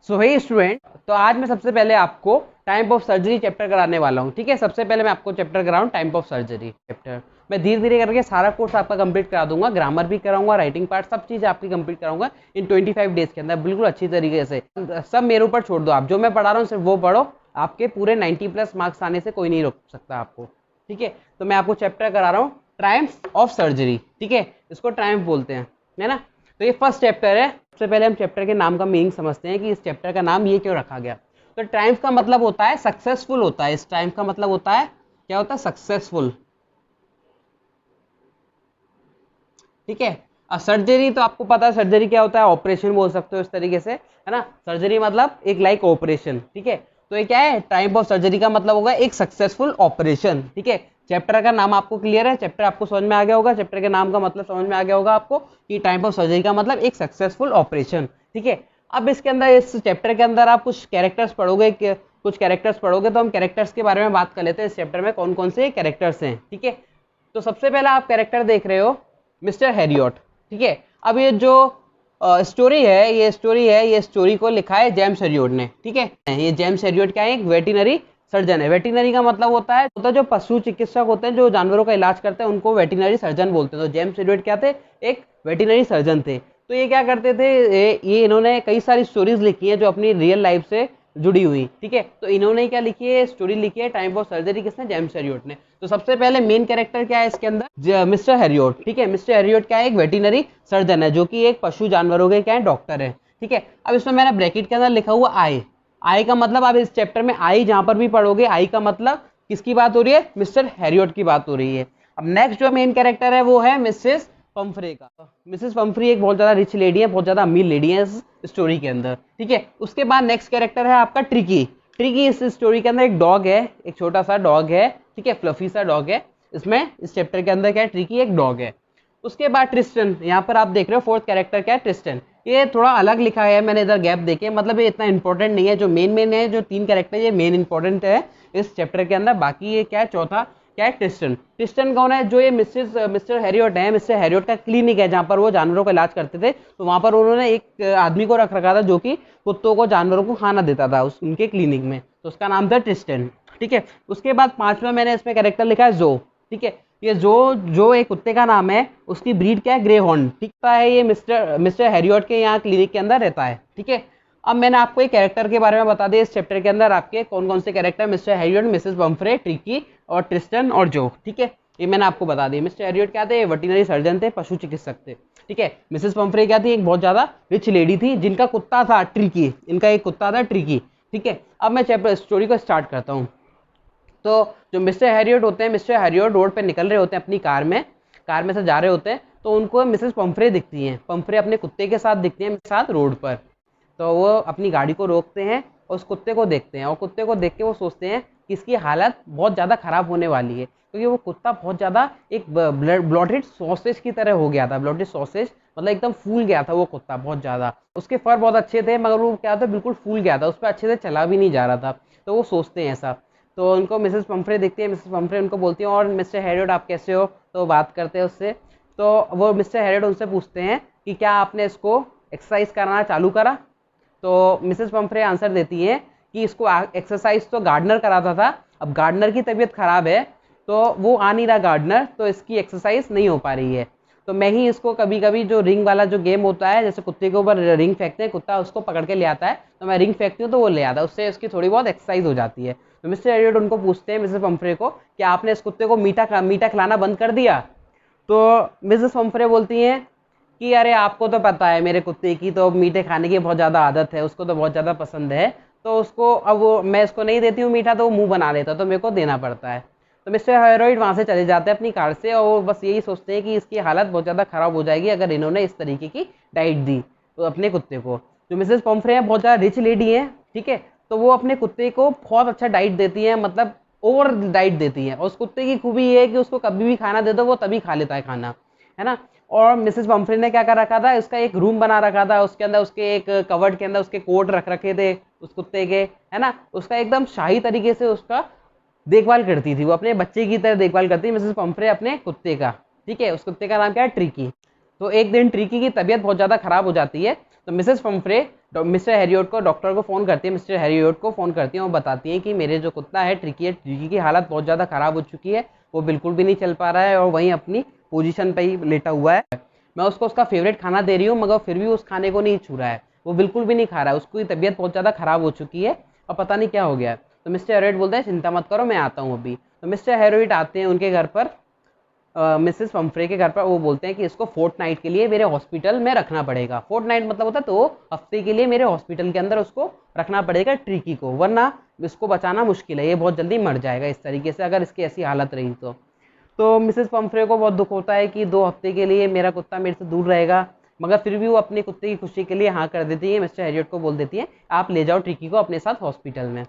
सो हे student, तो आज मैं सबसे पहले आपको टाइप ऑफ सर्जरी चैप्टर कराने वाला हूँ। ठीक है, सबसे पहले मैं आपको चैप्टर करा हूँ टाइप ऑफ सर्जरी चैप्टर। मैं धीरे धीरे करके सारा कोर्स आपका कंप्लीट करा दूंगा, ग्रामर भी कराऊंगा, राइटिंग पार्ट, सब चीज़ आपकी कंप्लीट कराऊंगा इन 25 डेज के अंदर, बिल्कुल अच्छी तरीके से। सब मेरे ऊपर छोड़ दो, आप जो मैं पढ़ा रहा हूँ सिर्फ वो पढ़ो, आपके पूरे 90+ मार्क्स आने से कोई नहीं रोक सकता आपको। ठीक है, तो मैं आपको चैप्टर करा रहा हूँ ट्रायम्फ ऑफ सर्जरी। ठीक है, इसको ट्रायम्फ बोलते हैं, है ना। तो ये फर्स्ट चैप्टर है। सबसे पहले हम चैप्टर के नाम का मीनिंग समझते हैं कि इस चैप्टर का नाम ये क्यों रखा गया। तो ट्रायम्फ का मतलब होता है सक्सेसफुल होता है। इस ट्रायम्फ का मतलब होता है क्या होता है, सक्सेसफुल। ठीक है, अब सर्जरी तो आपको पता है सर्जरी क्या होता है, ऑपरेशन बोल सकते हो इस तरीके से, है ना। सर्जरी मतलब एक लाइक ऑपरेशन। ठीक है, तो ये क्या है, टाइप ऑफ सर्जरी का मतलब होगा एक सक्सेसफुल ऑपरेशन। ठीक है, चैप्टर का नाम आपको क्लियर है, चैप्टर आपको समझ में आ गया होगा, चैप्टर के नाम का मतलब समझ में आ गया होगा आपको कि टाइप ऑफ सर्जरी का मतलब एक सक्सेसफुल ऑपरेशन। ठीक है, अब इसके अंदर, इस चैप्टर के अंदर आप कुछ कैरेक्टर्स पढ़ोगे, कुछ कैरेक्टर्स पढ़ोगे, तो हम कैरेक्टर्स के बारे में बात कर लेते हैं इस चैप्टर में कौन कौन से कैरेक्टर्स हैं। ठीक है, तो सबसे पहला आप कैरेक्टर देख रहे हो मिस्टर हैरियट। ठीक है, अब ये जो स्टोरी है, ये स्टोरी को लिखा है जेम्स हैरियट ने। ठीक है, ये जेम्स हैरियट क्या है, एक वेटिनरी सर्जन है। वेटिनरी का मतलब होता है जो पशु चिकित्सक होते हैं, जो जानवरों का इलाज करते हैं, उनको वेटिनरी सर्जन बोलते हैं। तो जेम्स हैरियट क्या थे, एक वेटिनरी सर्जन थे। तो ये क्या करते थे, ये इन्होंने कई सारी स्टोरीज लिखी है जो अपनी रियल लाइफ से जुड़ी हुई। ठीक है, तो इन्होंने क्या लिखी है, स्टोरी लिखी है टाइप ऑफ सर्जरी, किसने, जेम्स हैरियट ने। तो सबसे पहले मेन कैरेक्टर क्या है इसके अंदर, मिस्टर हैरियट। ठीक है, मिस्टर हैरियट क्या है, एक वेटिनरी सर्जन है, जो कि एक पशु जानवरों के क्या है, डॉक्टर है। ठीक है, अब इसमें मैंने ब्रैकेट के अंदर लिखा हुआ आई। आई का मतलब, आप इस चैप्टर में आई जहां पर भी पढ़ोगे, आई का मतलब किसकी बात हो रही है, मिस्टर हैरियट की बात हो रही है। अब नेक्स्ट जो मेन कैरेक्टर है वो है मिसेस पंफ्रे का। मिसेस पंफ्री एक बहुत ज्यादा रिच लेडी है, बहुत ज्यादा अमीर लेडी है इस स्टोरी के अंदर। ठीक है, उसके बाद नेक्स्ट कैरेक्टर है आपका ट्रिकी। ट्रिकी इस स्टोरी के अंदर एक डॉग है, एक छोटा सा डॉग है। ठीक है, फ्लफी सा डॉग है। इसमें इस चैप्टर के अंदर क्या है, ट्रिकी एक डॉग है। उसके बाद ट्रिस्टन, यहाँ पर आप देख रहे हो फोर्थ कैरेक्टर क्या है, ट्रिस्टन। ये थोड़ा अलग लिखा है मैंने इधर गैप देके, मतलब ये इतना इंपॉर्टेंट नहीं है। जो मेन है, जो 3 कैरेक्टर ये मेन इंपॉर्टेंट है इस चैप्टर के अंदर। बाकी ये क्या है, चौथा क्या है, ट्रिस्टन। ट्रिस्टन कौन है, जो ये मिस्टर हैरियट है, मिस्टर हैरियट का क्लिनिक है जहाँ पर वो जानवरों का इलाज करते थे। तो वहाँ पर उन्होंने एक आदमी को रख रखा था जो कि कुत्तों को, जानवरों को खाना देता था उनके क्लिनिक में। तो उसका नाम था ट्रिस्टन। ठीक है, उसके बाद 5वां मैंने इसमें कैरेक्टर लिखा है जो। ठीक है, ये जो एक कुत्ते का नाम है, उसकी ब्रीड क्या है, ग्रे हॉर्न। ठीक है, ये मिस्टर हैरियट के यहाँ क्लिनिक के अंदर रहता है। ठीक है, अब मैंने आपको एक कैरेक्टर के बारे में बता दिया, इस चैप्टर के अंदर आपके कौन कौन से character, mister Harriet, Mrs Pomfrey, tricky और ट्रिस्टन और जो। ठीक है, ये मैंने आपको बता दिया। मिस्टर हैरियट क्या थे, वेटरनरी सर्जन थे, पशु चिकित्सक थे। ठीक है, मिसेस पंफ्रे क्या थी, एक बहुत ज्यादा रिच लेडी थी जिनका कुत्ता था ट्रिकी, इनका एक कुत्ता था ट्रिकी। ठीक है, अब मैं चैप्टर स्टोरी को स्टार्ट करता हूँ। तो जो मिस्टर हैरियट होते हैं, मिस्टर हैरियट रोड पे निकल रहे होते हैं अपनी कार में से जा रहे होते हैं। तो उनको मिसेस पंफ्रे दिखती हैं, पंफ्रे अपने कुत्ते के साथ दिखती हैं साथ रोड पर। तो वो अपनी गाड़ी को रोकते हैं और उस कुत्ते को देखते हैं, और कुत्ते को देख के वो सोचते हैं कि इसकी हालत बहुत ज़्यादा ख़राब होने वाली है, क्योंकि वो कुत्ता बहुत ज़्यादा एक ब्लॉटेड सॉसेज की तरह हो गया था। ब्लॉटेड सॉसेज मतलब एकदम फूल गया था वो कुत्ता बहुत ज़्यादा। उसके फर बहुत अच्छे थे, मगर वो क्या था, बिल्कुल फूल गया था, उस पर अच्छे से चला भी नहीं जा रहा था। तो वो सोचते हैं ऐसा। तो उनको मिसेस पंफ्रे दिखती है, मिसेस पंफ्रे उनको बोलती हैं, और मिस्टर हैरियट आप कैसे हो, तो बात करते हैं उससे। तो वो मिस्टर हैरियट उनसे पूछते हैं कि क्या आपने इसको एक्सरसाइज कराना चालू करा। तो मिसेस पंफ्रे आंसर देती है कि इसको एक्सरसाइज तो गार्डनर कराता था, अब गार्डनर की तबीयत खराब है तो वो आ नहीं रहा गार्डनर, तो इसकी एक्सरसाइज नहीं हो पा रही है। तो मैं ही इसको कभी कभी, जो रिंग वाला जो गेम होता है, जैसे कुत्ते के ऊपर रिंग फेंकते हैं, कुत्ता उसको पकड़ के ले आता है, तो मैं रिंग फेंकती हूँ तो वो ले आता है, उससे उसकी थोड़ी बहुत एक्सरसाइज हो जाती है। तो मिस्टर हैरियट उनको पूछते हैं, मिसेस पंफ्रे को, कि आपने इस कुत्ते को मीठा खिलाना बंद कर दिया। तो मिसेस पंफ्रे बोलती हैं कि अरे आपको तो पता है मेरे कुत्ते की तो मीठे खाने की बहुत ज़्यादा आदत है, उसको तो बहुत ज़्यादा पसंद है, तो उसको अब मैं इसको नहीं देती हूँ मीठा तो वो मुंह बना लेता, तो मेरे को देना पड़ता है। तो मिस्टर हैरियट वहाँ से चले जाते हैं अपनी कार से, और वो बस यही सोचते हैं कि इसकी हालत बहुत ज़्यादा ख़राब हो जाएगी अगर इन्होंने इस तरीके की डाइट दी तो अपने कुत्ते को। जो मिसेस पंफ्रे हैं बहुत ज़्यादा रिच लेडी है। ठीक है, तो वो अपने कुत्ते को बहुत अच्छा डाइट देती है, मतलब ओवर डाइट देती है। और उस कुत्ते की खूबी ये है कि उसको कभी भी खाना दे दो वो तभी खा लेता है खाना, है ना। और मिसेस पंफ्रे ने क्या कर रखा था, इसका एक रूम बना रखा था, उसके अंदर उसके एक कवर्ड के अंदर उसके कोट रख रखे थे उस कुत्ते के, है ना। उसका एकदम शाही तरीके से उसका देखभाल करती थी, वो अपने बच्चे की तरह देखभाल करती है मिसेस पंफ्रे अपने कुत्ते का। ठीक है, उस कुत्ते का नाम क्या है, ट्रिकी। तो एक दिन ट्रिकी की तबीयत बहुत ज़्यादा खराब हो जाती है, तो मिसेस पंफ्रे मिस्टर हैरियट को डॉक्टर को फ़ोन करती है, मिस्टर हैरियट को फ़ोन करती है और बताती है कि मेरे जो कुत्ता है ट्रिकी की हालत बहुत ज़्यादा ख़राब हो चुकी है, वो बिल्कुल भी नहीं चल पा रहा है और वहीं अपनी पोजीशन पे ही लेटा हुआ है। मैं उसको उसका फेवरेट खाना दे रही हूँ मगर फिर भी उस खाने को नहीं छू रहा है, वो बिल्कुल भी नहीं खा रहा है, उसकी तबीयत बहुत ज़्यादा ख़राब हो चुकी है और पता नहीं क्या हो गया है। तो मिस्टर हैरियट बोलते हैं चिंता मत करो, मैं आता हूँ अभी। तो मिस्टर हैरियट आते हैं उनके घर पर, मिसेस पंफ्रे के घर पर। वो बोलते हैं कि इसको फोर्टनाइट के लिए मेरे हॉस्पिटल में रखना पड़ेगा। फोर्टनाइट मतलब होता है 2 हफ्ते के लिए मेरे हॉस्पिटल के अंदर उसको रखना पड़ेगा ट्रिकी को, वरना इसको बचाना मुश्किल है, ये बहुत जल्दी मर जाएगा इस तरीके से अगर इसकी ऐसी हालत रही तो मिसेस पंफ्रे को बहुत दुख होता है कि 2 हफ्ते के लिए मेरा कुत्ता मेरे से दूर रहेगा, मगर फिर भी वो अपने कुत्ते की खुशी के लिए हाँ कर देती है। मिस्टर हैरियट को बोल देती है आप ले जाओ ट्रिकी को अपने साथ हॉस्पिटल में।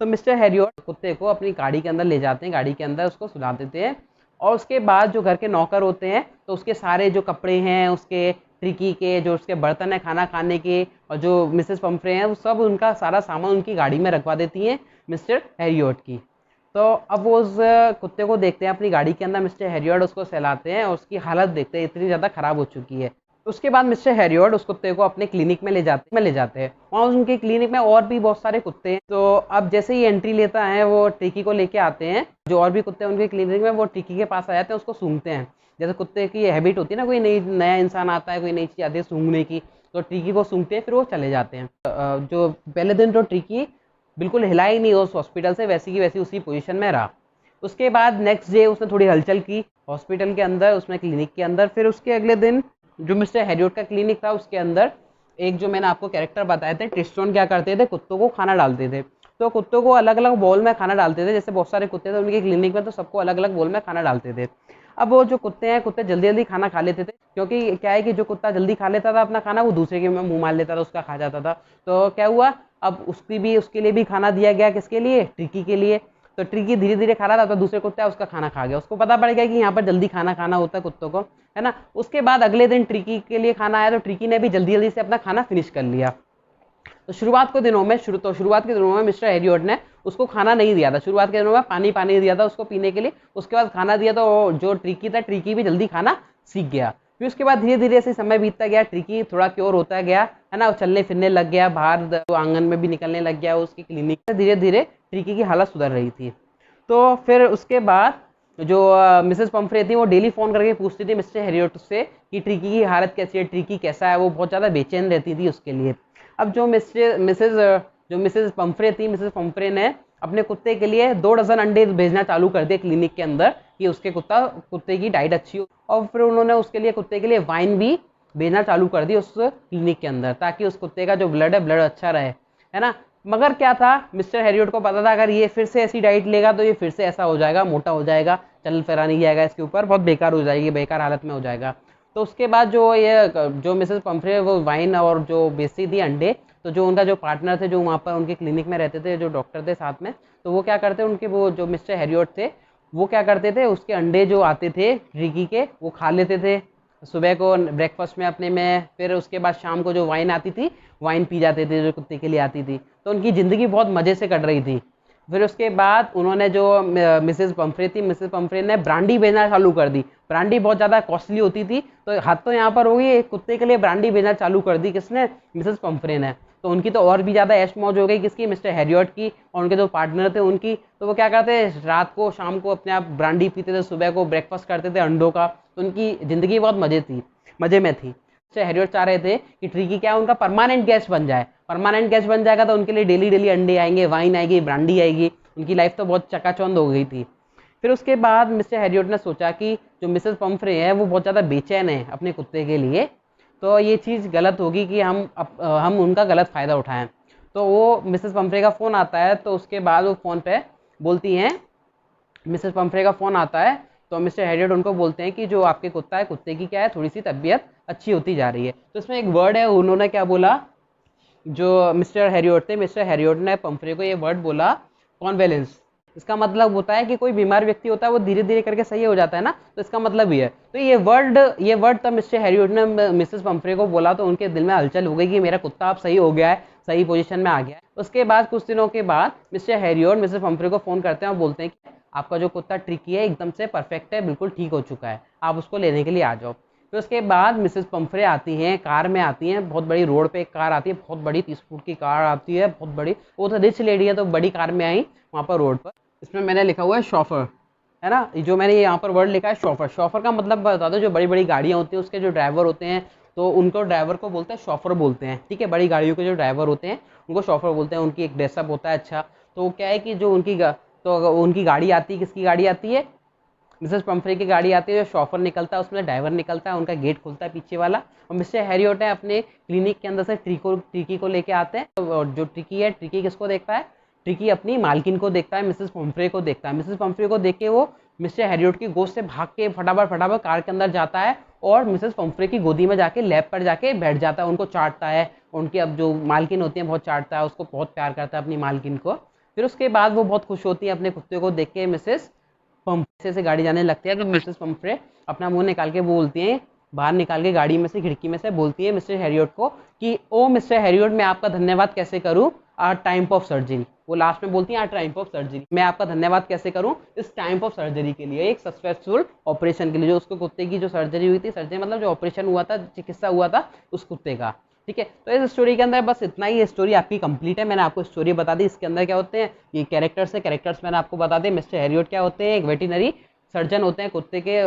तो मिस्टर हैरियट कुत्ते को अपनी गाड़ी के अंदर ले जाते हैं, गाड़ी के अंदर उसको सुला देते हैं और उसके बाद जो घर के नौकर होते हैं तो उसके सारे जो कपड़े हैं उसके ट्रिकी के, जो उसके बर्तन है खाना खाने के और जो मिसेस पंफ्रे हैं वो सब उनका सारा सामान उनकी गाड़ी में रखवा देती हैं मिस्टर हैरियट की। तो अब वो उस कुत्ते को देखते हैं अपनी गाड़ी के अंदर, मिस्टर हैरियट उसको सहलाते हैं और उसकी हालत देखते हैं इतनी ज़्यादा ख़राब हो चुकी है। उसके बाद मिस्टर हैरियट उस कुत्ते को अपने क्लिनिक में ले जाते हैं। वहाँ उनके क्लिनिक में और भी बहुत सारे कुत्ते हैं। तो अब जैसे ही एंट्री लेता है वो ट्रिकी को लेके आते हैं, जो और भी कुत्ते हैं उनके क्लिनिक में वो ट्रिकी के पास आ जाते हैं, उसको सूंघते हैं। जैसे कुत्ते की हैबिट होती है ना, कोई नया इंसान आता है, कोई नई चीज़ आती है सूंघने की, तो ट्रिकी को सूंघते हैं फिर वो चले जाते हैं। जो पहले दिन तो ट्रिकी बिल्कुल हिला ही नहीं उस हॉस्पिटल से, वैसी की वैसी उसी पोजीशन में रहा। उसके बाद नेक्स्ट डे उसने थोड़ी हलचल की हॉस्पिटल के अंदर, उसमें क्लिनिक के अंदर। फिर उसके अगले दिन जो मिस्टर हैरियट का क्लिनिक था उसके अंदर एक जो मैंने आपको कैरेक्टर बताए थे ट्रिस्टोन क्या करते थे, कुत्तों को खाना डालते थे। तो कुत्तों को अलग अलग बोल में खाना डालते थे, जैसे बहुत सारे कुत्ते थे उनके क्लिनिक में, तो सबको अलग अलग बोल में खाना डालते थे। अब वो जो कुत्ते हैं कुत्ते जल्दी जल्दी खाना खा लेते थे, क्योंकि क्या है कि जो कुत्ता जल्दी खा लेता था अपना खाना वो दूसरे के मुंह मार लेता था, उसका खा जाता था। तो क्या हुआ, अब उसके लिए भी खाना दिया गया, किसके लिए, ट्रिकी के लिए। तो ट्रिकी धीरे धीरे खा रहा था तो दूसरे कुत्ता उसका खाना खा गया, उसको पता पड़ गया कि यहाँ पर जल्दी खाना खाना होता है कुत्तों को, है ना। उसके बाद अगले दिन ट्रिकी के लिए खाना आया तो ट्रिकी ने भी जल्दी जल्दी से अपना खाना फिनिश कर लिया। तो शुरुआत के दिनों में मिस्टर हैरियट ने उसको खाना नहीं दिया था, शुरुआत के दिनों में पानी दिया था उसको पीने के लिए, उसके बाद खाना दिया तो जो ट्रिकी था ट्रिकी भी जल्दी खाना सीख गया। फिर उसके बाद धीरे धीरे से समय बीतता गया, ट्रिकी थोड़ा क्योर होता गया, है ना, चलने फिरने लग गया, बाहर आंगन में भी निकलने लग गया, उसकी क्लिनिक में धीरे धीरे ट्रिकी की हालत सुधर रही थी। तो फिर उसके बाद जो मिसेस पंफ्रे थी वो डेली फ़ोन करके पूछती थी मिस्टर हैरियट से कि ट्रिकी की हालत कैसी है, ट्रिकी कैसा है, वो बहुत ज़्यादा बेचैन रहती थी उसके लिए। अब जो मिसेस पंफ्रे ने अपने कुत्ते के लिए 2 डज़न अंडे भेजना चालू कर दिए क्लिनिक के अंदर कि उसके कुत्ते की डाइट अच्छी हो, और फिर उन्होंने उसके लिए कुत्ते के लिए वाइन भी भेजना चालू कर दी उस क्लिनिक के अंदर, ताकि उस कुत्ते का जो ब्लड है ब्लड अच्छा रहे, है ना। मगर क्या था, मिस्टर हैरियट को पता था अगर ये फिर से ऐसी डाइट लेगा तो ये फिर से ऐसा हो जाएगा, मोटा हो जाएगा, चल फिरा नहीं जाएगा, इसके ऊपर बहुत बेकार हो जाएगी, बेकार हालत में हो जाएगा। तो उसके बाद जो मिसेस पंफ्रे वो वाइन और जो बेचती थी अंडे, तो जो उनका जो पार्टनर थे जो वहाँ पर उनके क्लिनिक में रहते थे, जो डॉक्टर थे साथ में, तो वो क्या करते, उनके वो जो मिस्टर हैरियट थे वो क्या करते थे, उसके अंडे जो आते थे ट्रिकी के वो खा लेते थे सुबह को ब्रेकफास्ट में अपने में। फिर उसके बाद शाम को जो वाइन आती थी वाइन पी जाते थे जो कुत्ते के लिए आती थी, तो उनकी ज़िंदगी बहुत मज़े से कट रही थी। फिर उसके बाद उन्होंने जो मिसेस पंफ्रे ने ब्रांडी बेचना चालू कर दी। ब्रांडी बहुत ज़्यादा कॉस्टली होती थी, तो हद तो यहाँ पर होगी, एक कुत्ते के लिए ब्रांडी बेचना चालू कर दी किसने, मिसेस पंफ्रे ने। तो उनकी तो और भी ज़्यादा ऐश मौज हो गई, किसकी, मिस्टर हैरियट की और उनके जो पार्टनर थे उनकी। तो वो क्या करते, रात को शाम को अपने आप ब्रांडी पीते थे, सुबह को ब्रेकफास्ट करते थे अंडों का, तो उनकी ज़िंदगी बहुत मज़े में थी। मिस्टर हैरियट चाह रहे थे कि ट्रिकी क्या उनका परमानेंट गेस्ट बन जाए, परमानेंट गेस्ट बन जाएगा तो उनके लिए डेली डेली अंडे आएंगे, वाइन आएगी, ब्रांडी आएगी, उनकी लाइफ तो बहुत चकाचौंध हो गई थी। फिर उसके बाद मिस्टर हैरियट ने सोचा कि जो मिसेस पंफ्रे है वो बहुत ज़्यादा बेचैन है अपने कुत्ते के लिए, तो ये चीज़ गलत होगी कि हम उनका गलत फ़ायदा उठाएं। तो वो मिसेस पंफ्रे का फ़ोन आता है, तो उसके बाद वो फ़ोन पे बोलती हैं, मिसेस पंफ्रे का फ़ोन आता है तो मिस्टर हैरियट उनको बोलते हैं कि जो आपके कुत्ता है, कुत्ते की क्या है, थोड़ी सी तबीयत अच्छी होती जा रही है। तो इसमें एक वर्ड है, उन्होंने क्या बोला, जो मिस्टर हैरियट थे, मिस्टर हैरियट ने पंफ्रे को ये वर्ड बोला, कॉन्वेलेंस। इसका मतलब होता है कि कोई बीमार व्यक्ति होता है वो धीरे धीरे करके सही हो जाता है ना, तो इसका मतलब ये है। तो ये वर्ड तब मिस्टर हैरियट ने मिसेस पंफ्रे को बोला तो उनके दिल में हलचल हो गई कि मेरा कुत्ता अब सही हो गया है, सही पोजीशन में आ गया है। उसके बाद कुछ दिनों के बाद मिस्टर हैरियट मिसेस पंफ्रे को फ़ोन करते हैं और बोलते हैं कि आपका जो कुत्ता ट्रिकी है एकदम से परफेक्ट है, बिल्कुल ठीक हो चुका है, आप उसको लेने के लिए आ जाओ। फिर उसके बाद मिसेस पंफरे आती हैं, कार में आती हैं, बहुत बड़ी रोड पे एक कार आती है, बहुत बड़ी 30 फुट की कार आती है, बहुत बड़ी। वो तो रिच लेडी है तो बड़ी कार में आई वहाँ पर रोड पर। इसमें मैंने लिखा हुआ है शॉफर, है ना, जो मैंने यहाँ पर वर्ड लिखा है शॉफर। शॉफर का मतलब बता दो, जो बड़ी बड़ी गाड़ियाँ होती हैं उसके जो ड्राइवर होते हैं, तो उनको ड्राइवर को बोलते हैं शॉफर बोलते हैं, ठीक है। बड़ी गाड़ियों के जो ड्राइवर होते हैं उनको शॉफर बोलते हैं। उनकी एक ड्रेसअप होता है अच्छा। तो क्या है कि जो तो उनकी गाड़ी आती है, किसकी गाड़ी आती है, मिसेस पंफरे की गाड़ी आती है, जो शॉफर निकलता है उसमें ड्राइवर निकलता है, उनका गेट खुलता है पीछे वाला, और मिस्टर हैरियट है अपने क्लिनिक के अंदर से ट्रिकी को लेके आते हैं। तो जो ट्रिकी है, ट्रिकी किसको देखता है, ट्रिकी अपनी मालकिन को देखता है, मिसेस पंफरे को देखता है। मिसेस पंफरे को देख के वो मिस्टर हैरियट की गोद से भाग के फटाफट फटाफट कार के अंदर जाता है और मिसेस पंफरे की गोदी में जाके लैब पर जाके बैठ जाता है, उनको चाटता है। उनकी अब जो मालकिन होती है बहुत चाटता है उसको, बहुत प्यार करता है अपनी मालकिन को। फिर उसके बाद वो बहुत खुश होती है अपने कुत्ते को देख के। मिसेस पंफरे से गाड़ी जाने लगती है तो मिसेस पंफरे अपना मुंह निकाल के बोलती हैं, बाहर निकाल के गाड़ी में से, खिड़की में से बोलती है मिस्टर हैरियट को कि ओ मिस्टर हैरियट, मैं आपका धन्यवाद कैसे करूं आर टाइम ऑफ सर्जरी। वो लास्ट में बोलती है आर टाइम ऑफ सर्जरी, मैं आपका धन्यवाद कैसे करूं इस टाइम ऑफ सर्जरी के लिए, एक सक्सेसफुल ऑपरेशन के लिए, जो उसको कुत्ते की जो सर्जरी हुई थी, सर्जरी मतलब जो ऑपरेशन हुआ था, चिकित्सा हुआ था उस कुत्ते का, ठीक है। तो इस स्टोरी के अंदर बस इतना ही, स्टोरी आपकी कंप्लीट है। मैंने आपको स्टोरी बता दी, इसके अंदर क्या होते हैं, ये कैरेक्टर्स है, कैरेक्टर्स मैंने आपको बता दें। मिस्टर हैरियट क्या होते हैं, एक वेटिनरी सर्जन होते हैं, कुत्ते के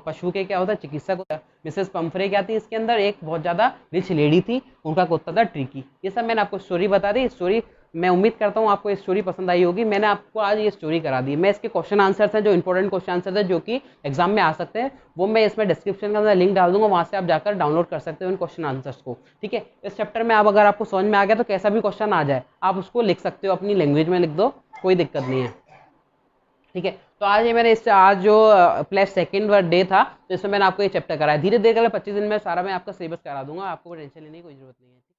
पशु के क्या होता है, चिकित्सक होता है। मिसेस पंफरे क्या थी इसके अंदर, एक बहुत ज़्यादा रिच लेडी थी, उनका कुत्ता था ट्रिकी। ये सब मैंने आपको स्टोरी बता दी। स्टोरी मैं उम्मीद करता हूँ आपको ये स्टोरी पसंद आई होगी। मैंने आपको आज ये स्टोरी करा दी। मैं इसके क्वेश्चन आंसर्स हैं, जो इंपॉर्टेंट क्वेश्चन आंसर्स हैं जो कि एग्जाम में आ सकते हैं, वो मैं इसमें डिस्क्रिप्शन के अंदर लिंक डाल दूंगा, वहाँ से आप जाकर डाउनलोड कर सकते हो इन क्वेश्चन आंसर्स को, ठीक है। इस चैप्टर में आप, अगर आपको समझ में आ गया तो कैसा भी क्वेश्चन आ जाए आप उसको लिख सकते हो, अपनी लैंग्वेज में लिख दो, कोई दिक्कत नहीं है, ठीक है। तो आज ये मैंने इस आज जो प्लस सेकंड डे था, तो इसमें मैंने आपको ये चैप्टर कराया। धीरे धीरे कर 25 दिन में सारा मैं आपका सिलेबस करा दूंगा, आपको टेंशन लेने की कोई जरूरत नहीं है।